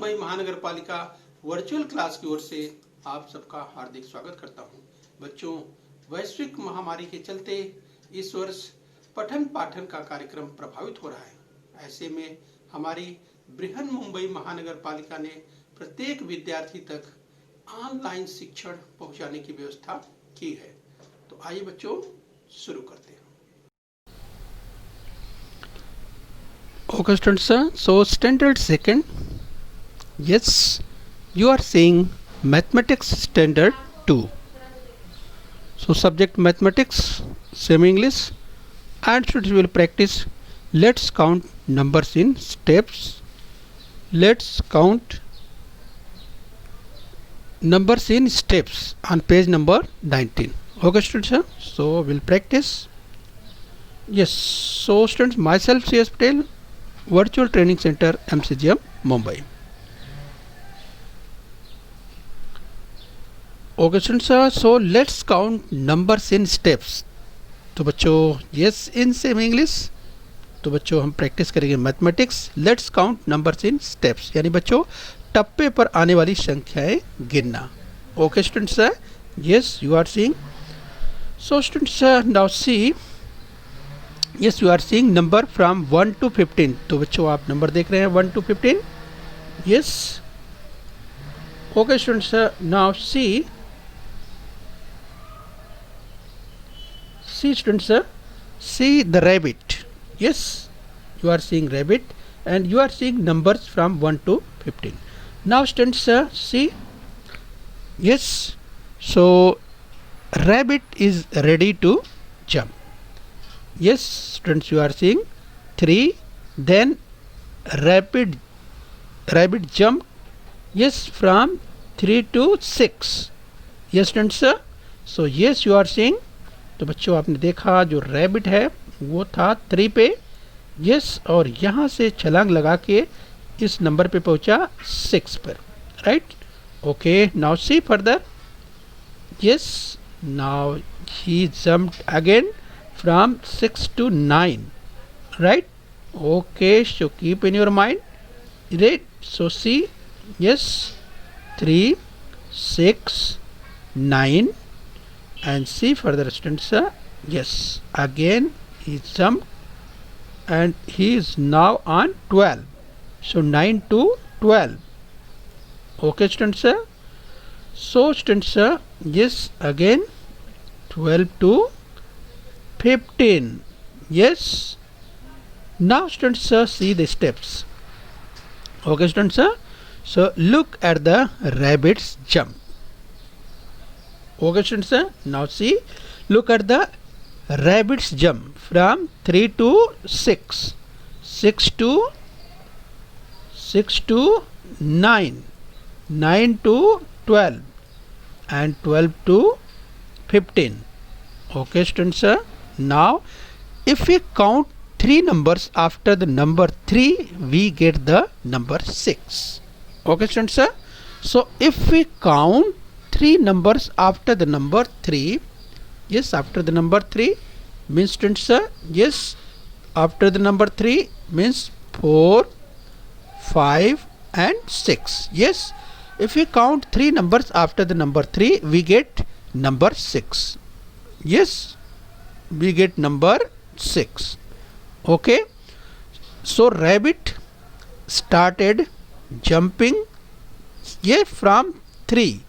मुंबई महानगर पालिका virtual class की ओर से आप सबका हार्दिक स्वागत करता हूं। बच्चों, वैश्विक महामारी के चलते इस वर्ष पठन पाठन का कार्यक्रम प्रभावित हो रहा है। ऐसे में हमारी बृहन मुंबई महानगर पालिका ने प्रत्येक विद्यार्थी तक ऑनलाइन शिक्षण पहुंचाने की व्यवस्था की है। तो आइए बच्चों, शुरू करते हैं। Okay students, so standard second, yes, you are seeing mathematics standard 2. So subject mathematics, semi English, and students will practice. Let's count numbers in steps. Let's count numbers in steps on page number 19. Okay students, so we'll practice. Yes, so students, myself CS Patel, Virtual Training Center, MCGM, Mumbai. Okay students, so let's count numbers in steps. तो बच्चों, yes in same English. तो बच्चों हम practice करेंगे mathematics. Let's count numbers in steps, यानी बच्चों टप्पे पर आने वाली संख्याएं गिनना. Okay students, yes you are seeing. So students, now see. Yes, you are seeing number from 1 to 15. तो बच्चों आप नंबर देख रहे हैं 1 to 15. Yes. Okay students, now see students, see the rabbit. Yes, you are seeing rabbit and you are seeing numbers from 1 to 15. Now students, see. Yes, so rabbit is ready to jump. Yes students, you are seeing 3, then rabbit jump, yes, from 3 to 6. Yes students, so yes you are seeing. तो बच्चों आपने देखा जो rabbit है वो था 3 पे, yes, और यहाँ से छलांग लगा के इस नंबर पे पहुँचा 6 पर, right. Okay, now see further. yes, now he jumped again from 6 to 9, right. Okay, so keep in your mind, right. So see, yes, 3, 6, 9, and see further students, yes, again he jumped and he is now on 12. So 9 to 12. Okay students, so students, yes, again 12 to 15. Yes, now students, see the steps. Okay students, so look at the rabbit's jump. Okay students, now see, look at the rabbit's jump from 3 to 6, 6 to 9, 9 to 12, and 12 to 15. Okay students, now if we count 3 numbers after the number 3, we get the number 6. Okay students, so if we count 3 numbers after the number 3, yes, after the number 3 means students, yes, after the number 3 means 4, 5 and 6. Yes, if we count 3 numbers after the number 3, we get number 6. Yes, we get number 6. Okay, so rabbit started jumping, yeah, from 3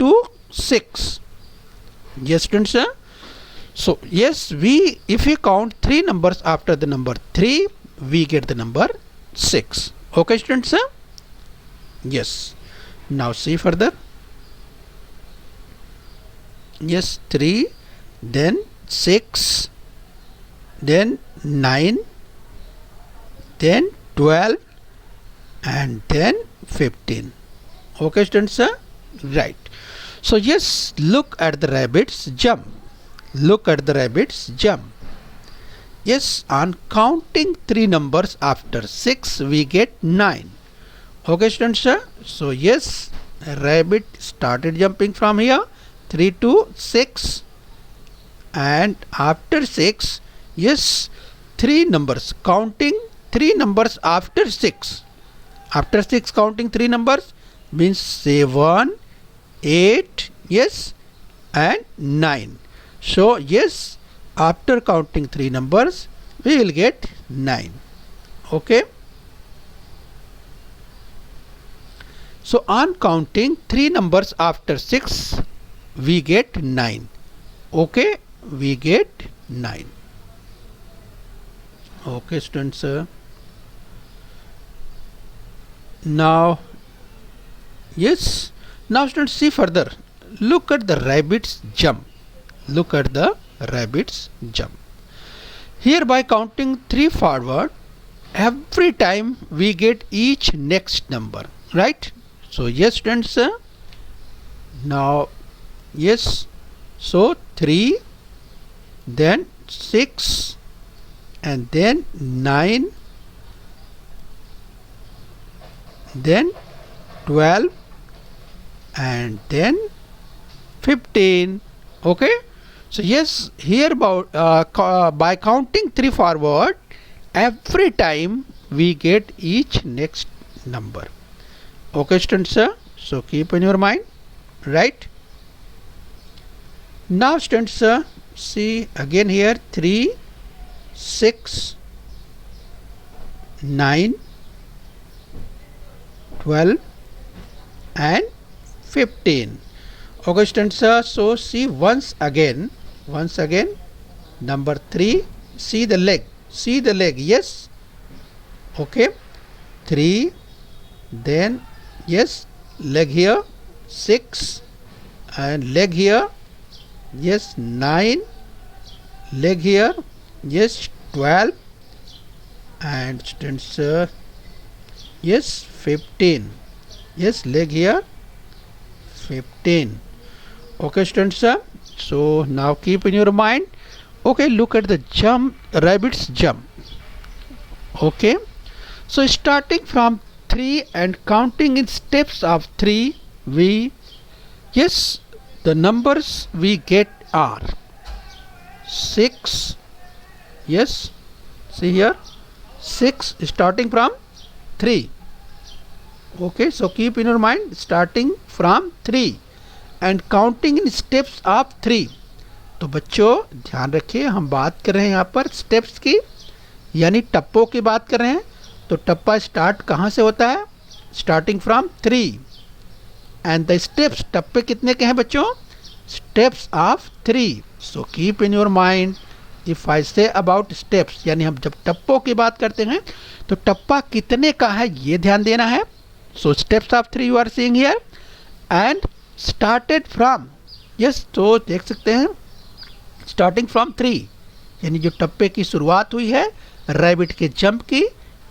to 6. Yes students, so yes, if we count 3 numbers after the number 3, we get the number 6. Okay students, yes, now see further. Yes, 3, then 6, then 9, then 12 and then 15. Okay students, right. So yes, look at the rabbit's jump. Look at the rabbit's jump. Yes, on counting 3 numbers after 6, we get 9. Okay students, so yes, rabbit started jumping from here 3 to 6, and after 6, yes, 3 numbers, counting 3 numbers after 6, After 6 counting 3 numbers means 7, 8, yes, and 9. So yes, after counting 3 numbers we will get 9. Okay. So on counting 3 numbers after 6 we get 9. Okay, we get 9. Okay students, now yes, now students see further. Look at the rabbit's jump. Look at the rabbit's jump. Here by counting 3 forward, every time we get each next number, right? So yes students, now yes, so 3, then 6, and then 9, then 12, and then 15. Okay, so yes, here by counting 3 forward, every time we get each next number. Okay students, so keep in your mind, right? Now students, see again here 3, 6, 9, 12, and 15. Okay students, so see once again number 3, see the leg, yes, okay, 3, then yes, leg here, 6, and leg here, yes, 9, leg here, yes, 12, and students, yes, 15, yes, leg here, 15. Okay students, so now keep in your mind. Okay, look at the jump, rabbit's jump. Okay, so starting from 3 and counting in steps of 3, we, yes, the numbers we get are 6, yes, see here, 6 starting from 3. Okay, so keep in your mind, starting from 3 and counting in steps of 3. तो बच्चों ध्यान रखिए, हम बात कर रहे हैं यहाँ पर स्टेप्स की, यानी टप्पों की बात कर रहे हैं. तो टप्पा स्टार्ट कहाँ से होता है? Starting from 3. And the steps, टप्पे कितने के हैं बच्चों? Steps of 3. So keep in your mind, if I say about steps, यानी हम जब टप्पों की बात करते हैं तो टप्पा कितने का है ये ध्यान देना है. So steps of 3 you are seeing here and started from, yes, तो देख सकते हैं स्टार्टिंग फ्रॉम 3, यानी जो टप्पे की शुरुआत हुई है रैबिट के जंप की,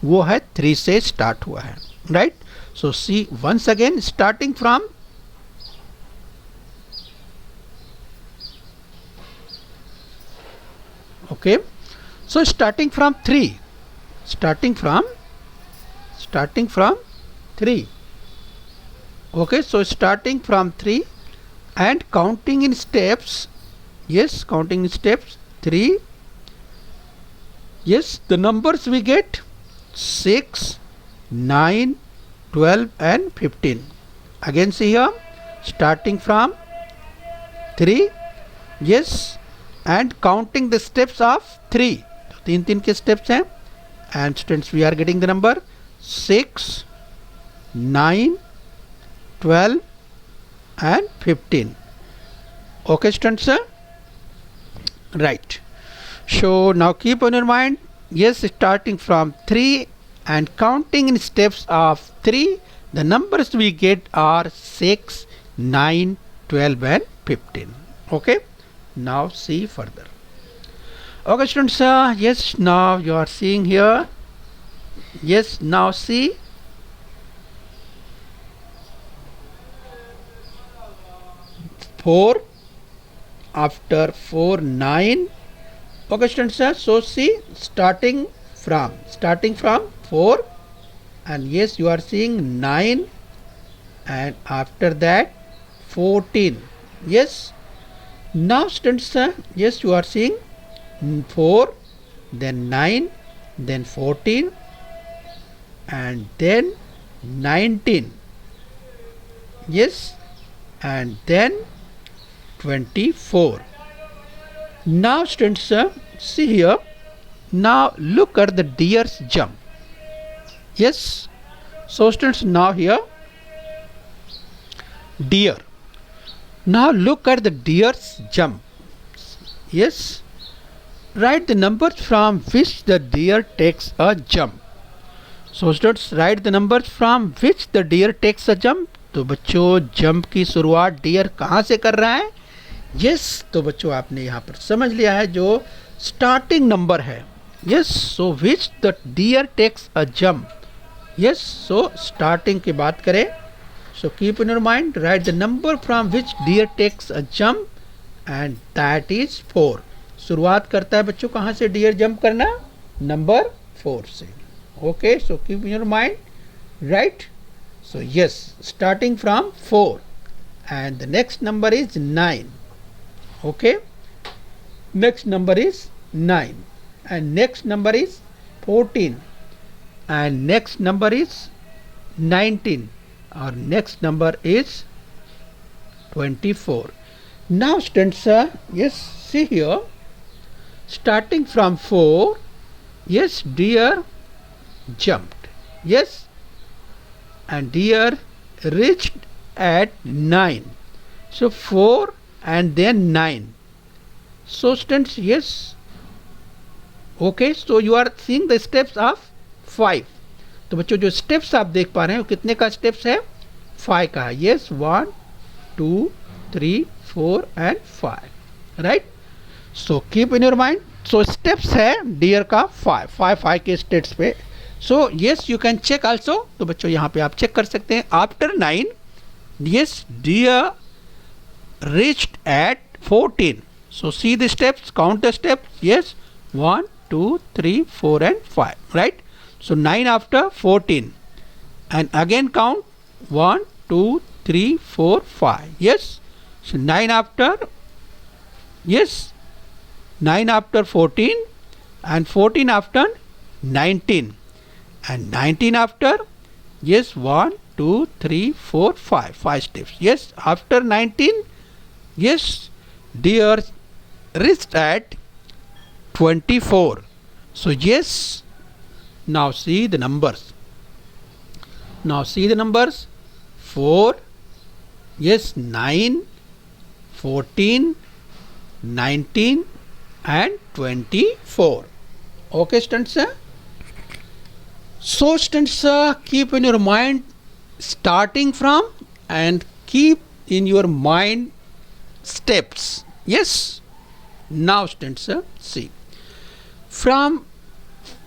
वो है 3 से स्टार्ट हुआ है, right. So see once again, starting from, okay, so starting from 3, starting from 3, okay, so starting from 3 and counting in steps, yes, counting in steps 3, yes, the numbers we get 6, 9, 12 and 15. Again see here, starting from 3, yes, and counting the steps of 3. तो 3 के steps हैं, and students we are getting the number 6, 9, 12 and 15. Okay students, right. So now keep on your mind, yes, starting from 3 and counting in steps of 3, the numbers we get are 6, 9, 12 and 15. Okay, now see further. Okay students, yes, now you are seeing here, yes, now see, four, after 4, 9. Okay students, so see, starting from 4, and yes, you are seeing 9, and after that 14. Yes, now students, yes, you are seeing 4, then 9, then 14, and then 19. Yes, and then 24. Now students, see here. Now look at the deer's jump. Yes. So students, now here deer. Now look at the deer's jump. Yes. Write the numbers from which the deer takes a jump. So students, write the numbers from which the deer takes a jump. तो बच्चों jump की शुरुआत dear कहाँ से कर रहा है? Yes, तो बच्चों आपने यहाँ पर समझ लिया है जो स्टार्टिंग नंबर है. Yes, so which the deer takes a jump. Yes, so starting की बात करें. So keep in your mind, right the number from which deer takes a jump and that is 4. शुरुआत करता है बच्चों कहाँ से डियर जंप करना? नंबर 4 से. Okay, so keep in your mind, right. So yes, starting from 4 and the next number is 9. Okay, next number is 9 and next number is 14 and next number is 19. Our next number is 24. Now students, yes, see here, starting from 4, yes, deer jumped. Yes, and deer reached at 9. So 4 and then 9. So students, yes. Okay, so you are seeing the steps of 5. तो बच्चों जो steps आप देख पा रहे हैं वो कितने का स्टेप्स है? 5 का है. Yes, 1 2 3 4 and 5. Right. So keep in your mind. So steps है डियर का 5 के स्टेप्स पे. So yes, you can check also. तो बच्चों यहाँ पे आप चेक कर सकते हैं. After 9, yes, deer reached at 14. So see the steps, count the steps. Yes, 1 2 3 4 and 5. Right. So 9 after 14 and again count 1 2 3 4 5. Yes, so 9 after, yes, 9 after 14 and 14 after 19 and 19 after, yes, 1 2 3 4 5 steps. Yes, after 19, yes, deer reached at 24. So yes, now see the numbers. Now see the numbers. 4, yes, 9, 14, 19 and 24. Okay students, so students, keep in your mind starting from and keep in your mind steps. Yes. Now students, see, from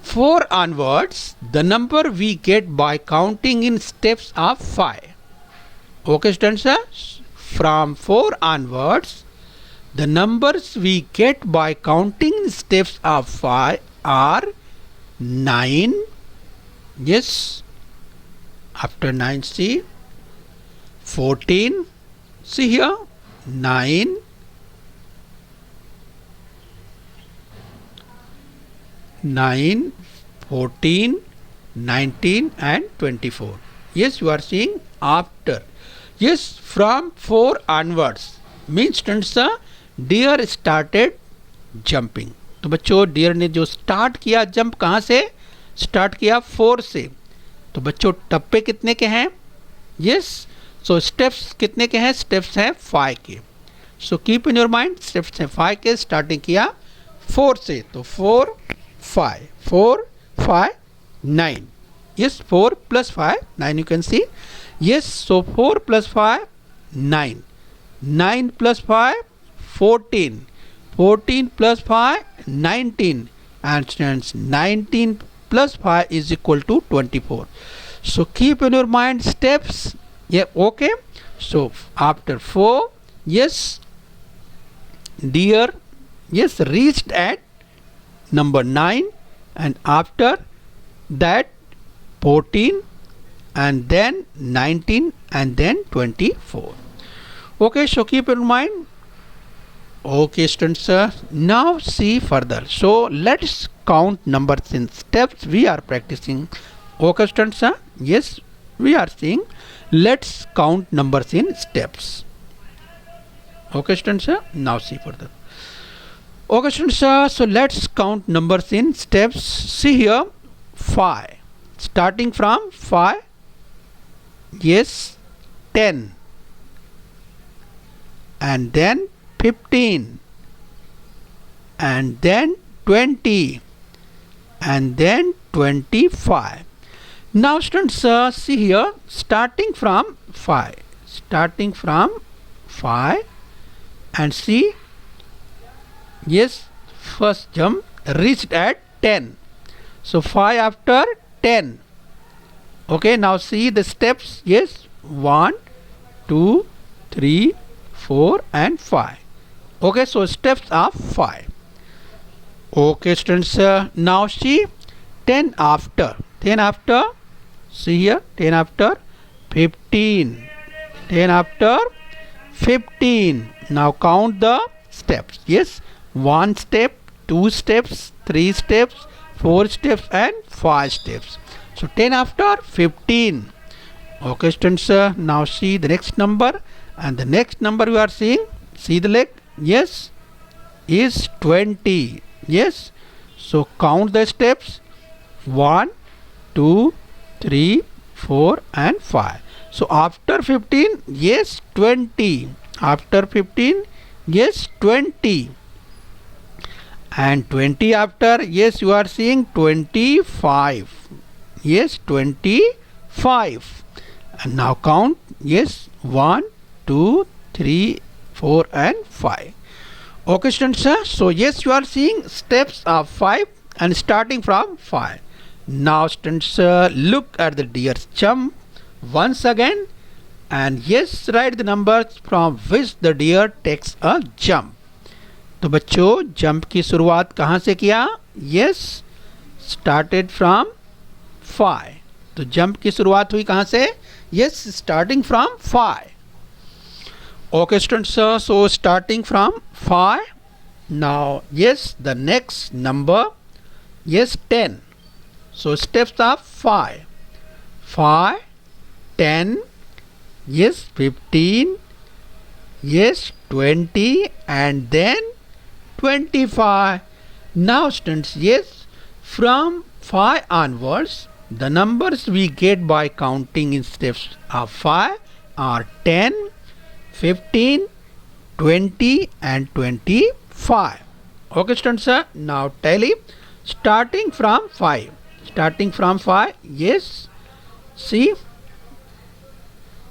4 onwards the number we get by counting in steps are 5. Okay students, from 4 onwards the numbers we get by counting steps of 5 are 9. Yes. After 9, see, 14. See here, 9. 9, 14, 19 and 24. Yes, you are seeing after. Yes, from 4 onwards means students, deer started jumping. तो बच्चों dear ने जो start किया jump कहाँ से start किया? 4 से. तो बच्चों टप्पे कितने के हैं? यस, सो स्टेप्स कितने के हैं? स्टेप्स हैं 5 के. सो keep in your mind, steps हैं 5 के. स्टार्टिंग किया 4 से, तो 4 5 9. Yes, 4 + 5 9, you can see. Yes, so 4 + 5 9, 9 + 5 14, 14 + 5 19 and students 19 + 5 is equal to 24. So keep in your mind steps. Yeah, okay. So after 4, yes, deer, yes, reached at number 9 and after that 14 and then 19 and then 24. Okay, so keep in mind. Okay students, now see further. So let's count numbers in steps we are practicing. Okay students, yes, we are seeing let's count numbers in steps. Okay students, now see further. Okay students, so let's count numbers in steps. See here, 5, starting from 5, yes, 10, and then 15, and then 20, and then 25. Now students, see here, starting from 5, and see, yes, first jump reached at 10. So 5 after 10. Okay, now see the steps. Yes, 1, 2, 3, 4 and 5. Okay, so steps are 5. Okay students, now see 10 after. See here, 10 after 15. 10 after 15. Now count the steps. Yes, 1 step, 2 steps, 3 steps, 4 steps and 5 steps. So 10 after 15. Okay students, now see the next number, and the next number you are seeing, see the leg, yes, is 20. Yes, so count the steps, 1, 2, 3, 4 and 5. So after 15, yes, 20. After 15, yes, 20. And 20 after, yes, you are seeing 25. Yes, 25. And now count, yes, 1, 2, 3, 4 and 5. Okay students, so yes, you are seeing steps are 5 and starting from 5. Now students, look at the deer's jump once again, and yes, write the numbers from which the deer takes a jump. तो बच्चों, jump की शुरुआत कहाँ से किया? yes, started from 5. तो jump की शुरुआत हुई कहाँ से? yes, starting from 5. Okay students, so starting from 5. Now yes, the next number, yes, 10. So steps are 5, 10, yes, 15, yes, 20 and then 25. Now students, yes, from 5 onwards, the numbers we get by counting in steps of 5 are 10, 15, 20 and 25. Okay students, now tally starting from 5. Yes, see,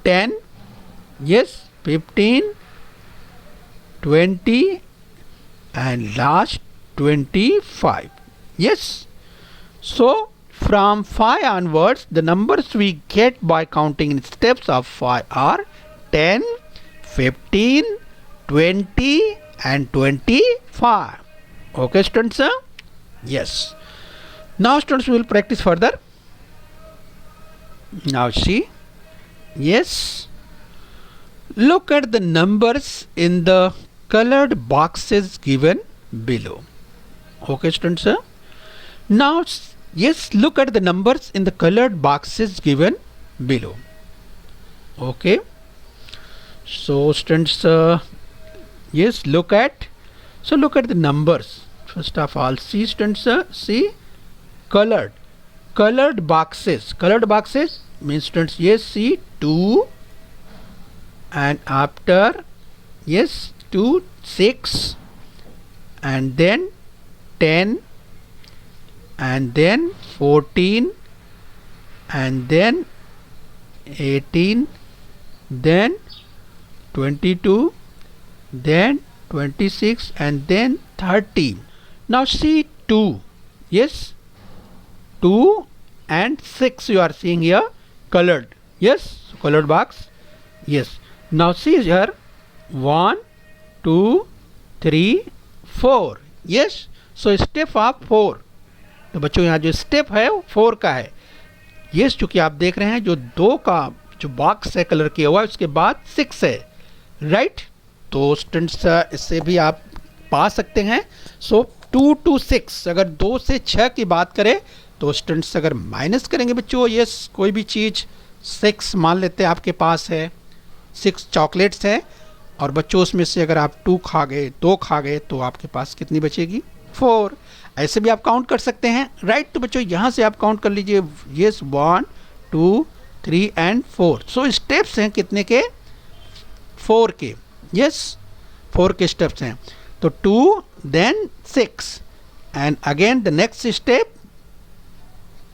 10, yes, 15, 20 and last 25. Yes, so from 5 onwards, the numbers we get by counting in steps of 5 are 10, 15, 20 and 25. Okay students, yes. Now students, we will practice further. Now see, yes, look at the numbers in the colored boxes given below. Okay students, now yes, look at the numbers in the colored boxes given below. Okay, so students, yes, look at the numbers. First of all, see students, see colored boxes. Colored boxes means students, yes, see 2 and after, yes, 2, 6 and then 10 and then 14 and then 18, then 22, then 26 and then 30. Now see 2, yes, 2 and 6 you are seeing here colored. Yes, colored box. Yes, now see here 1, 2, 3, 4. yes, so step of 4. तो बच्चों यहाँ जो step है वो 4 का है. Yes, चूँकि आप देख रहे हैं जो 2 का जो बॉक्स है कलर किया हुआ है उसके बाद 6 है, राइट. तो स्टूडेंट्स इससे भी आप पा सकते हैं. सो 2 to 6, अगर 2 से 6 की बात करें तो स्टूडेंट्स अगर माइनस करेंगे बच्चों, यस, कोई भी चीज़ 6 मान लेते हैं आपके पास है, 6 चॉकलेट्स है, और बच्चों उसमें से अगर आप 2 खा गए, 2 खा गए, तो आपके पास कितनी बचेगी? 4। ऐसे भी आप काउंट कर सकते हैं, राइट। तो बच्चों यहाँ से आप काउंट कर लीजिए, यस 1 2 3 एंड 4। सो स्टेप्स हैं कितने के? 4 के, यस 4 के स्टेप्स हैं। तो 2 then 6 and again the next step,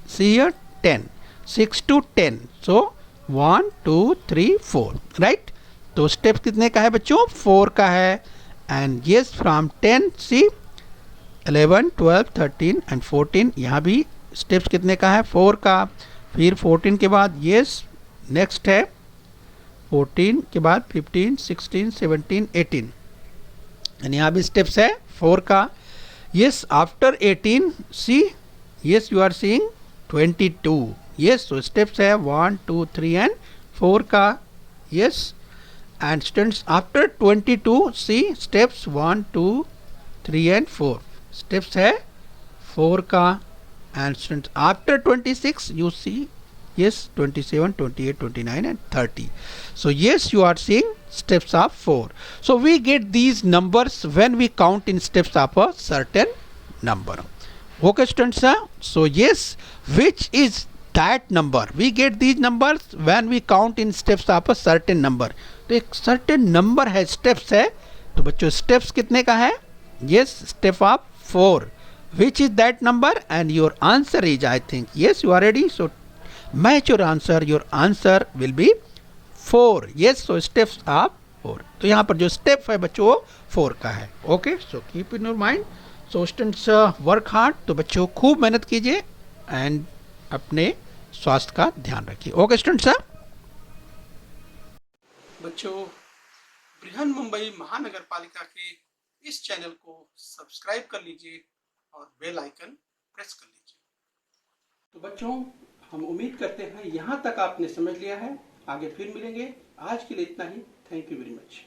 see here 10, 6 to 10, so 1 2 3 4, right. तो स्टेप कितने का है बच्चों? 4 का है। And yes from 10 see 11 12 13 and 14, यहाँ भी स्टेप्स कितने का है? 4 का। फिर 14 के बाद यस नेक्स्ट है 14 के बाद 15 16 17 18, एंड यहाँ भी स्टेप्स है 4 का। Yes after 18 see, yes you are seeing 22, yes. तो स्टेप्स है 1 2 3 एंड 4 का, yes. And students after 22 see steps 1 2 3 and 4, steps है 4 का। And students after 26 you see, yes 27 28 29 and 30. So yes, you are seeing steps of 4. So we get these numbers when we count in steps of a certain number. Okay students, so yes, which is that number? We get these numbers when we count in steps of a certain number. तो एक certain number है, steps है, तो बच्चों steps कितने का है? Yes, step of 4. Which is that number? And your answer is, I think, yes, you are ready. So match your answer. Your answer will be 4. Yes, so steps are 4. तो यहाँ पर जो step है बच्चों 4 का है. Okay, so keep in your mind. So students work hard. तो बच्चों खूब मेहनत कीजिए and अपने स्वास्थ्य का ध्यान रखिए. Okay students, बच्चों बृहन मुंबई महानगर पालिका के इस चैनल को सब्सक्राइब कर लीजिए और बेल आइकन प्रेस कर लीजिए। तो बच्चों हम उम्मीद करते हैं यहाँ तक आपने समझ लिया है। आगे फिर मिलेंगे। आज के लिए इतना ही। Thank you very much.